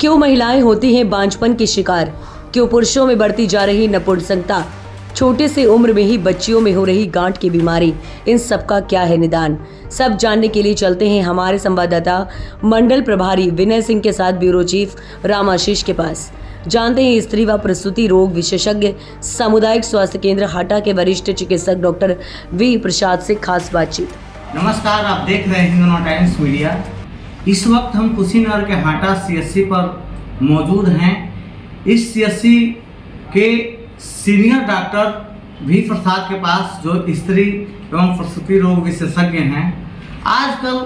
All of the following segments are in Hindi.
क्यों महिलाएं होती हैं बांझपन की शिकार? क्यों पुरुषों में बढ़ती जा रही नपुंसकता? छोटे से उम्र में ही बच्चियों में हो रही गांठ की बीमारी, इन सब का क्या है निदान? सब जानने के लिए चलते हैं हमारे संवाददाता मंडल प्रभारी विनय सिंह के साथ ब्यूरो चीफ रामाशीष के पास। जानते हैं स्त्री व प्रसूति रोग विशेषज्ञ सामुदायिक स्वास्थ्य केंद्र हाटा के वरिष्ठ चिकित्सक डॉक्टर वी प्रसाद से खास बातचीत। नमस्कार, आप देख रहे हैं हिंदुस्तान टाइम्स मीडिया। इस वक्त हम कुशीनगर के हाटा सीएससी पर मौजूद हैं। इस सीएससी के सीनियर डॉक्टर वी प्रसाद के पास, जो स्त्री एवं प्रसूति रोग विशेषज्ञ हैं। आजकल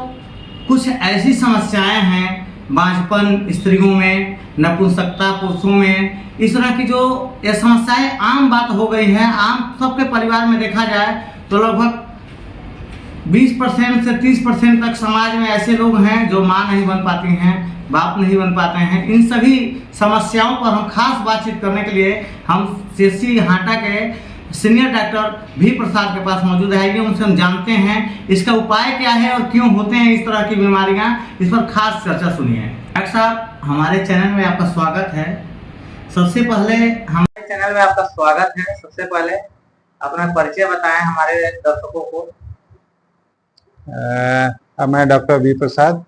कुछ ऐसी समस्याएं हैं बांझपन स्त्रियों में, नपुंसकता पुरुषों में, इस तरह की जो ये समस्याएं आम बात हो गई हैं। आम सबके परिवार में देखा जाए तो लगभग 20% से 30% तक समाज में ऐसे लोग हैं जो माँ नहीं बन पाती हैं, बाप नहीं बन पाते हैं। इन सभी समस्याओं पर हम खास बातचीत करने के लिए हम सीएससी हाटा के सीनियर डॉक्टर वी प्रसाद के पास मौजूद है। ये उनसे हम जानते हैं इसका उपाय क्या है और क्यों होते हैं इस तरह की बीमारियां। इस पर खास चर्चा सुनिए। डॉक्टर साहब, हमारे चैनल में आपका स्वागत है। सबसे पहले हमारे चैनल में आपका स्वागत है। सबसे पहले अपना परिचय बताएं हमारे दर्शकों को। मैं डॉक्टर वी प्रसाद,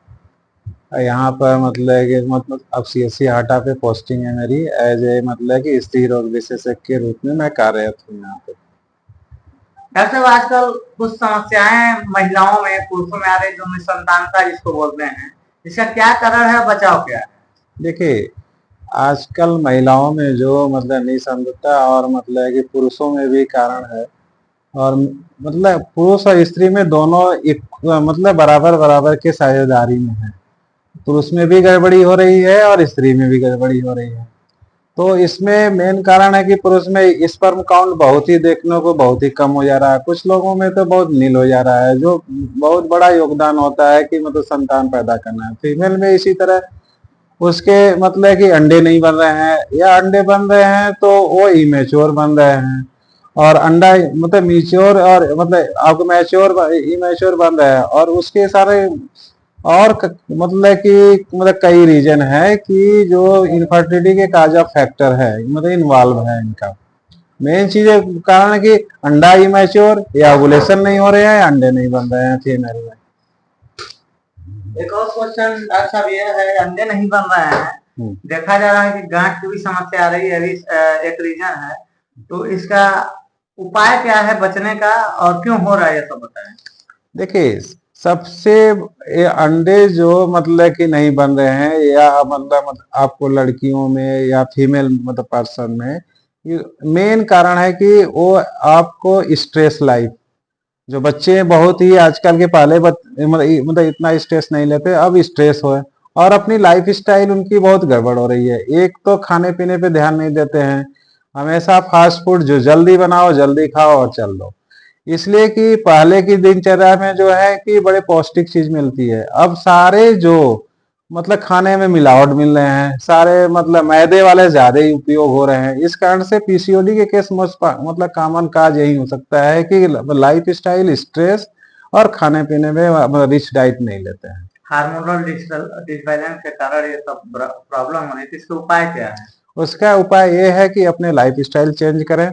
यहाँ पर मतलब अब सीएससी हाटा पे पोस्टिंग है मेरी एज ए कि स्त्री रोग विशेषज्ञ के रूप में मैं कार्यरत हूँ यहाँ पे। डॉक्टर साहब, आजकल कुछ समस्याएं महिलाओं में, पुरुषों में आ रही, जो निसंतानता जिसको बोलते हैं, इसका क्या कारण है, बचाव क्या है? देखिए, आजकल महिलाओं में जो निसंतानता और कि पुरुषों में भी कारण है, और पुरुष और स्त्री में दोनों एक बराबर बराबर के साझेदारी में है। पुरुष में भी गड़बड़ी हो रही है और स्त्री में भी गड़बड़ी हो रही है। तो इसमें मेन कारण है कि पुरुष में स्पर्म काउंट बहुत ही कम हो जा रहा है। कुछ लोगों में तो बहुत नील हो जा रहा है, जो बहुत बड़ा योगदान होता है कि संतान पैदा करना है। फीमेल में इसी तरह उसके कि अंडे नहीं बन रहे हैं, या अंडे बन रहे हैं तो वो इमेच्योर बन रहे हैं, और अंडा मैच्योर और आपको मैच्योर इमेच्योर बन रहा है। और उसके सारे और कई रीजन है कि जो इनफर्टिलिटी के काज ऑफ फैक्टर है, इन्वॉल्व है इनका। मेन चीज कारण है कि अंडा इमेच्योर, या ओवुलेशन नहीं हो रहे हैं, अंडे नहीं बन रहे हैं फीमेल में। एक और क्वेश्चन डॉक्टर साहब ये है, अंडे नहीं बन रहे हैं, देखा जा रहा है कि गांठ की भी समस्या आ रही है, एक रीजन है। तो इसका उपाय क्या है बचने का, और क्यों हो रहा है, ये सब बताएं। देखिए, सबसे अंडे जो कि नहीं बन रहे हैं, या आपको लड़कियों में या फीमेल पर्सन में, मेन कारण है कि वो आपको स्ट्रेस लाइफ, जो बच्चे बहुत ही आजकल के पहले इतना स्ट्रेस नहीं लेते, अब स्ट्रेस हो, और अपनी लाइफ स्टाइल उनकी बहुत गड़बड़ हो रही है। एक तो खाने पीने पे ध्यान नहीं देते हैं, हमेशा फास्ट फूड जो जल्दी बनाओ, जल्दी खाओ और चल दो। इसलिए कि पहले की दिनचर्या में जो है कि बड़े पौष्टिक चीज मिलती है, अब सारे जो खाने में मिलावट मिल रहे हैं, सारे मैदे वाले ज्यादा ही उपयोग हो रहे हैं। इस कारण से पीसीओडी के केस कॉमन काज यही हो सकता है कि लाइफ स्टाइल, स्ट्रेस और खाने पीने में रिच डाइट नहीं लेते हैं। हार्मोनल डिसबैलेंस के कारण ये सब प्रॉब्लम हो रही है। इसका उपाय क्या है? उसका उपाय ये है कि अपने लाइफ स्टाइल चेंज करें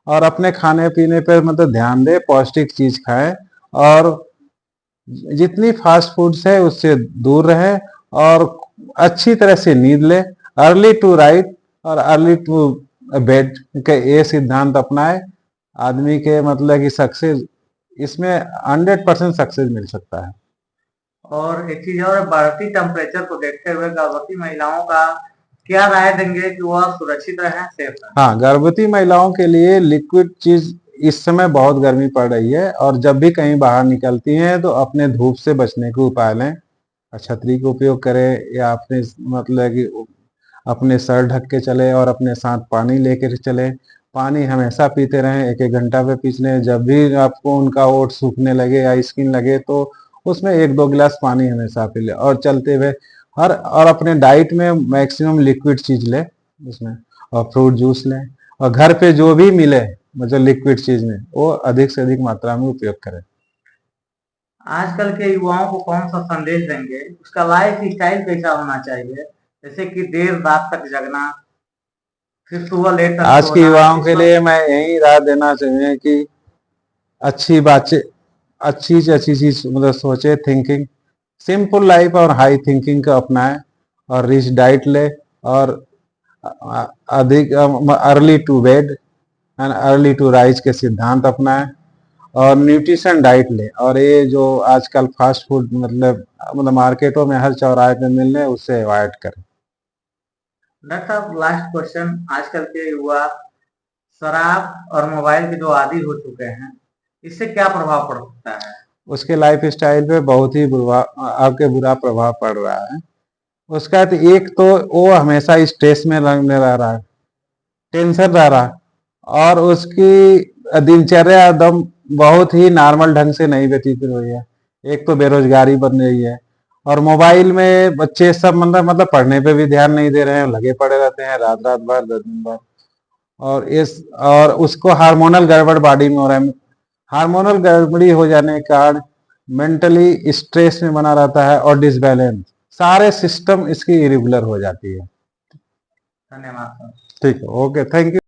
और अपने खाने पीने पे ध्यान दें, पौष्टिक चीज खाएं, और जितनी फास्ट फूड्स है उससे दूर रहे, और अच्छी तरह से नींद ले। अर्ली टू राइट और अर्ली टू बेड के ये सिद्धांत अपनाए, आदमी के कि सक्सेस इसमें 100% सक्सेस मिल सकता है। और एक चीज और, बढ़ती टेम्परेचर को देखते हुए गर्भवती महिलाओं का क्या राय देंगे कि वह सुरक्षित रहे, सेफ रहे? हाँ, गर्भवती महिलाओं के लिए लिक्विड चीज, इस समय बहुत गर्मी पड़ रही है, और जब भी कहीं बाहर निकलती हैं तो अपने धूप से बचने के उपाय लें। छतरी का उपयोग करें, या अपने कि अपने सर ढक के चले, और अपने साथ पानी लेकर चले। पानी हमेशा पीते रहें, 1-1 घंटा पे पी लें। जब भी आपको उनका ओठ सूखने लगे या स्किन लगे तो उसमें 1-2 गिलास पानी हमेशा पी ले, और चलते हुए और अपने डाइट में मैक्सिमम लिक्विड चीज लें उसमें, और फ्रूट जूस लें, और घर पे जो भी मिले लिक्विड चीज में, वो अधिक से अधिक मात्रा में उपयोग करें। आजकल के युवाओं को कौन सा संदेश देंगे, उसका लाइफ स्टाइल कैसा होना चाहिए, जैसे कि देर रात तक जगना, फिर सुबह लेट तक आज के सोना, युवाओं इस के वक्त लिए मैं यही राय देना चाहिए कि अच्छी बातें, अच्छी से अच्छी चीज मतलब सोचे, थिंकिंग सिंपल लाइफ और हाई थिंकिंग को अपनाएं, और रिच डाइट ले, और अधिक early to bed and early to rise के सिद्धांत अपनाएं, और न्यूट्रिशन डाइट ले, और ये जो आजकल फास्ट फूड मतलब मार्केटों में हर चौराहे पे मिल रहे हैं उससे अवॉइड करें। डॉक्टर साहब, लास्ट क्वेश्चन, आजकल के युवा शराब और मोबाइल के जो आदी हो चुके हैं, इससे क्या प्रभाव पड़ सकता है? उसके लाइफ स्टाइल पे बहुत ही आपके बुरा प्रभाव पड़ रहा है। उसका तो एक तो वो हमेशा स्ट्रेस में लगने रह रहा है, टेंशन रह रहा है, और उसकी दिनचर्या एकदम बहुत ही नॉर्मल ढंग से नहीं व्यतीत हो रही है। एक तो बेरोजगारी बन रही है, और मोबाइल में बच्चे सब मतलब पढ़ने पे भी ध्यान नहीं दे रहे हैं, लगे पड़े रहते हैं रात रात भर, दिन भर, और उसको हार्मोनल गड़बड़ बॉडी में हो रहा है। हार्मोनल गड़बड़ी हो जाने के कारण मेंटली स्ट्रेस में बना रहता है, और डिसबैलेंस, सारे सिस्टम इसकी इरेगुलर हो जाती है। धन्यवाद सर। ठीक है, ओके, थैंक यू।